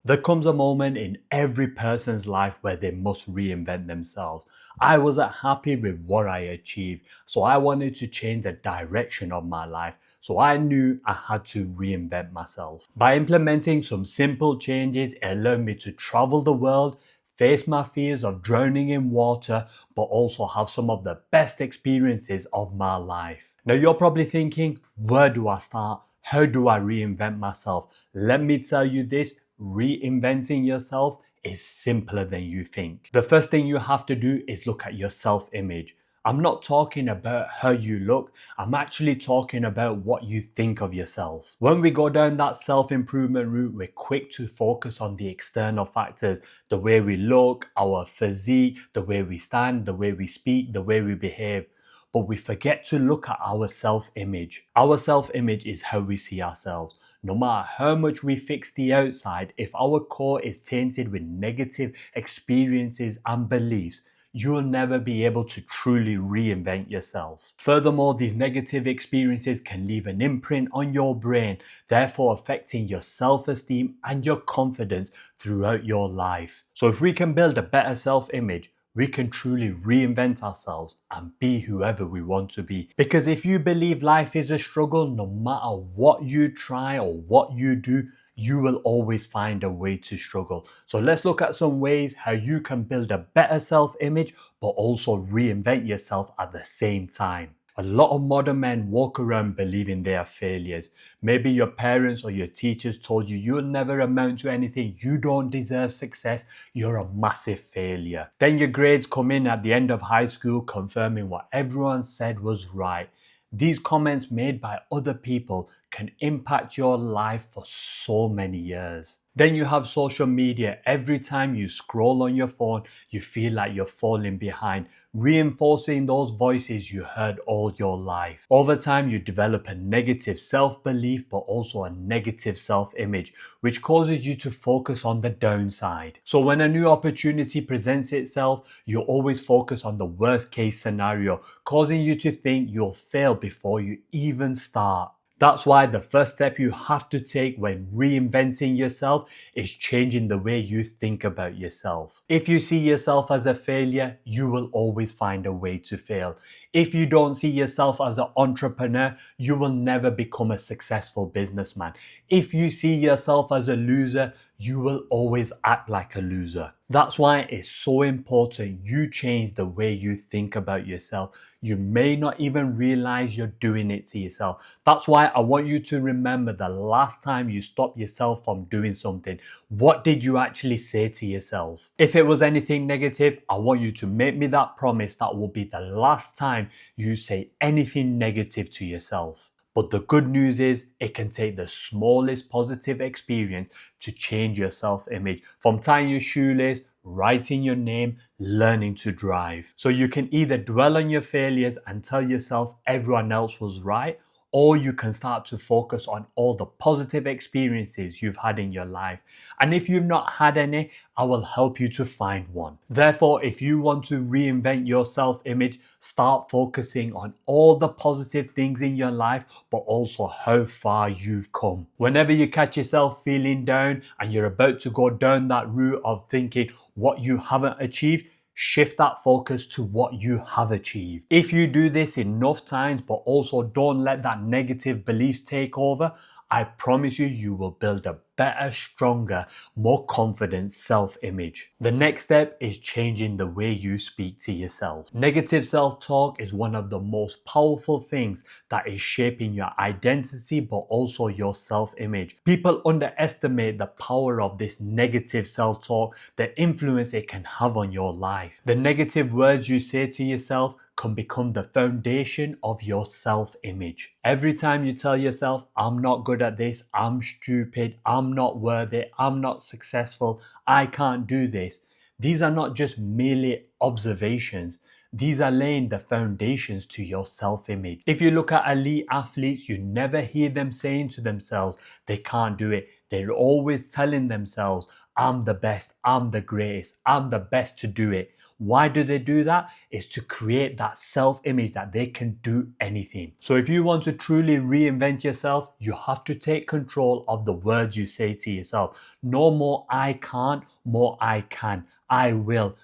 There comes a moment in every person's life where they must reinvent themselves. I wasn't happy with what I achieved, so I wanted to change the direction of my life. So I knew I had to reinvent myself. By implementing some simple changes, it allowed me to travel the world, face my fears of drowning in water, but also have some of the best experiences of my life. Now you're probably thinking, where do I start? How do I reinvent myself? Let me tell you this, reinventing yourself is simpler than you think. The first thing you have to do is look at your self-image. I'm not talking about how you look, I'm actually talking about what you think of yourself. When we go down that self-improvement route, we're quick to focus on the external factors, the way we look, our physique, the way we stand, the way we speak, the way we behave. But we forget to look at our self-image. Our self-image is how we see ourselves. No matter how much we fix the outside, if our core is tainted with negative experiences and beliefs, you'll never be able to truly reinvent yourself. Furthermore, these negative experiences can leave an imprint on your brain, therefore affecting your self-esteem and your confidence throughout your life. So if we can build a better self-image, we can truly reinvent ourselves and be whoever we want to be. Because if you believe life is a struggle, no matter what you try or what you do, you will always find a way to struggle. So let's look at some ways how you can build a better self-image, but also reinvent yourself at the same time. A lot of modern men walk around believing they are failures. Maybe your parents or your teachers told you you'll never amount to anything, you don't deserve success, you're a massive failure. Then your grades come in at the end of high school confirming what everyone said was right. These comments made by other people can impact your life for so many years. Then you have social media. Every time you scroll on your phone, you feel like you're falling behind, reinforcing those voices you heard all your life. Over time, you develop a negative self-belief, but also a negative self-image, which causes you to focus on the downside. So when a new opportunity presents itself, you always focus on the worst case scenario, causing you to think you'll fail before you even start. That's why the first step you have to take when reinventing yourself is changing the way you think about yourself. If you see yourself as a failure, you will always find a way to fail. If you don't see yourself as an entrepreneur, you will never become a successful businessman. If you see yourself as a loser, you will always act like a loser. That's why it's so important you change the way you think about yourself. You may not even realize you're doing it to yourself. That's why I want you to remember the last time you stopped yourself from doing something. What did you actually say to yourself? If it was anything negative, I want you to make me that promise that will be the last time you say anything negative to yourself. But the good news is it can take the smallest positive experience to change your self-image. From tying your shoelace, writing your name, learning to drive. So you can either dwell on your failures and tell yourself everyone else was right, or you can start to focus on all the positive experiences you've had in your life. And if you've not had any, I will help you to find one. Therefore, if you want to reinvent your self-image, start focusing on all the positive things in your life, but also how far you've come. Whenever you catch yourself feeling down and you're about to go down that route of thinking what you haven't achieved, shift that focus to what you have achieved. If you do this enough times, but also don't let that negative beliefs take over, I promise you, you will build a better, stronger, more confident self-image. The next step is changing the way you speak to yourself. Negative self-talk is one of the most powerful things that is shaping your identity, but also your self-image. People underestimate the power of this negative self-talk, the influence it can have on your life. The negative words you say to yourself can become the foundation of your self-image. Every time you tell yourself, I'm not good at this, I'm stupid, I'm not worthy, I'm not successful, I can't do this, these are not just merely observations. These are laying the foundations to your self-image. If you look at elite athletes, you never hear them saying to themselves, they can't do it. They're always telling themselves, I'm the best, I'm the greatest, I'm the best to do it. Why do they do that? It's to create that self-image that they can do anything. So if you want to truly reinvent yourself, you have to take control of the words you say to yourself. No more I can't, more I can. I will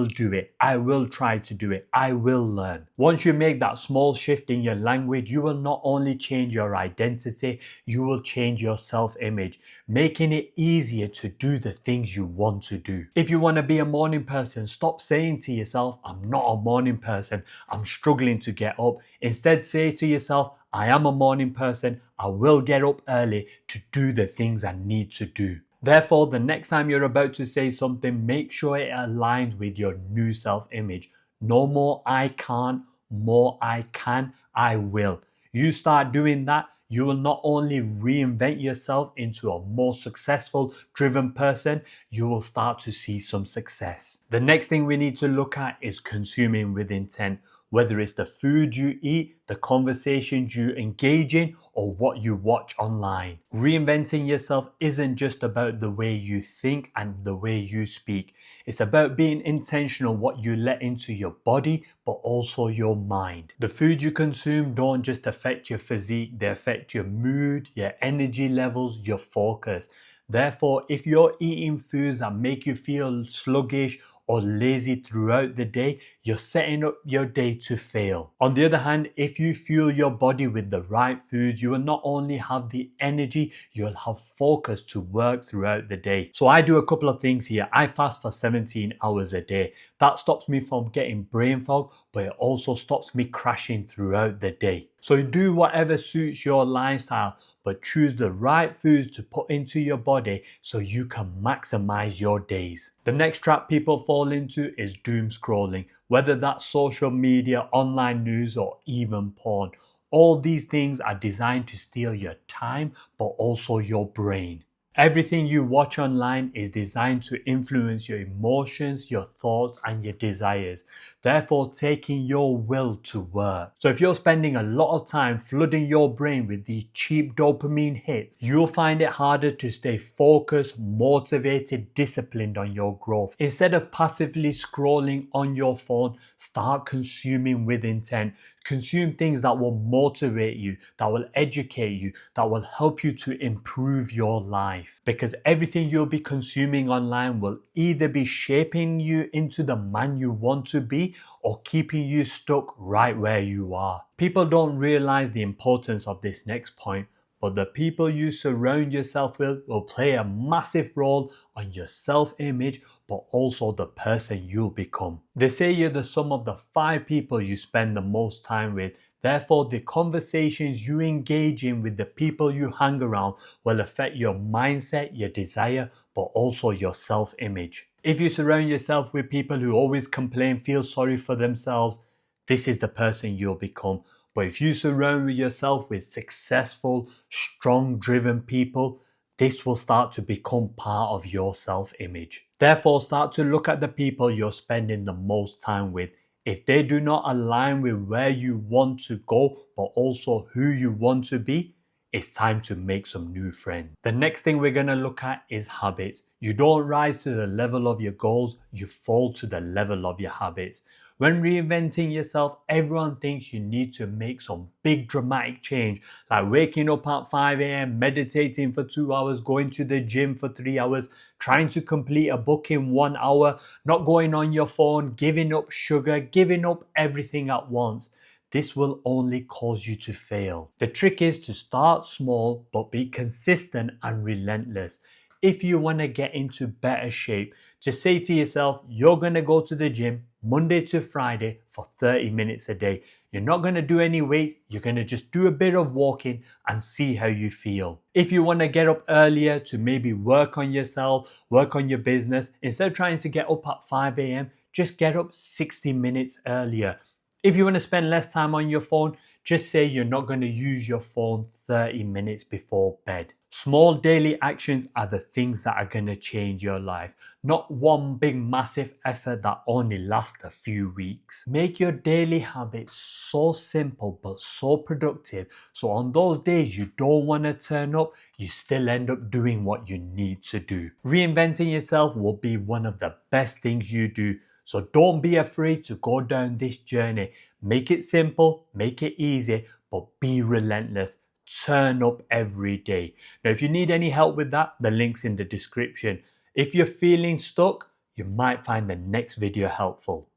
do it. I will try to do it. I will learn. Once you make that small shift in your language, you will not only change your identity, you will change your self-image, making it easier to do the things you want to do. If you want to be a morning person, stop saying to yourself, I'm not a morning person, I'm struggling to get up. Instead, say to yourself, I am a morning person, I will get up early to do the things I need to do. Therefore, the next time you're about to say something, make sure it aligns with your new self-image. No more I can't, more I can, I will. You start doing that, you will not only reinvent yourself into a more successful, driven person, you will start to see some success. The next thing we need to look at is consuming with intent. Whether it's the food you eat, the conversations you engage in, or what you watch online. Reinventing yourself isn't just about the way you think and the way you speak. It's about being intentional what you let into your body, but also your mind. The food you consume don't just affect your physique, they affect your mood, your energy levels, your focus. Therefore, if you're eating foods that make you feel sluggish or lazy throughout the day, you're setting up your day to fail. On the other hand, if you fuel your body with the right foods, you will not only have the energy, you'll have focus to work throughout the day. So I do a couple of things here. I fast for 17 hours a day. That stops me from getting brain fog, but it also stops me crashing throughout the day. So do whatever suits your lifestyle, but choose the right foods to put into your body so you can maximize your days. The next trap people fall into is doom scrolling, whether that's social media, online news, or even porn. All these things are designed to steal your time, but also your brain. Everything you watch online is designed to influence your emotions, your thoughts, and your desires, therefore taking your will to work. So if you're spending a lot of time flooding your brain with these cheap dopamine hits, you'll find it harder to stay focused, motivated, disciplined on your growth. Instead of passively scrolling on your phone, start consuming with intent. Consume things that will motivate you, that will educate you, that will help you to improve your life. Because everything you'll be consuming online will either be shaping you into the man you want to be or keeping you stuck right where you are. People don't realize the importance of this next point, but the people you surround yourself with will play a massive role on your self-image, but also the person you'll become. They say you're the sum of the 5 people you spend the most time with. Therefore, the conversations you engage in with the people you hang around will affect your mindset, your desire, but also your self-image. If you surround yourself with people who always complain, feel sorry for themselves, this is the person you'll become. But if you surround yourself with successful, strong, driven people, this will start to become part of your self-image. Therefore, start to look at the people you're spending the most time with. If they do not align with where you want to go, but also who you want to be, it's time to make some new friends. The next thing we're going to look at is habits. You don't rise to the level of your goals, you fall to the level of your habits. When reinventing yourself, everyone thinks you need to make some big dramatic change, like waking up at 5 a.m., meditating for 2 hours, going to the gym for 3 hours, trying to complete a book in 1 hour, not going on your phone, giving up sugar, giving up everything at once. This will only cause you to fail. The trick is to start small, but be consistent and relentless. If you want to get into better shape, just say to yourself, you're going to go to the gym Monday to Friday for 30 minutes a day. You're not going to do any weights, you're going to just do a bit of walking and see how you feel. If you want to get up earlier to maybe work on yourself, work on your business, instead of trying to get up at 5 a.m., just get up 60 minutes earlier. If you want to spend less time on your phone, just say you're not going to use your phone 30 minutes before bed. Small daily actions are the things that are going to change your life, not one big massive effort that only lasts a few weeks. Make your daily habits so simple but so productive, so on those days you don't want to turn up, you still end up doing what you need to do. Reinventing yourself will be one of the best things you do, so don't be afraid to go down this journey. Make it simple, make it easy, but be relentless. Turn up every day. Now, if you need any help with that, the link's in the description. If you're feeling stuck, you might find the next video helpful.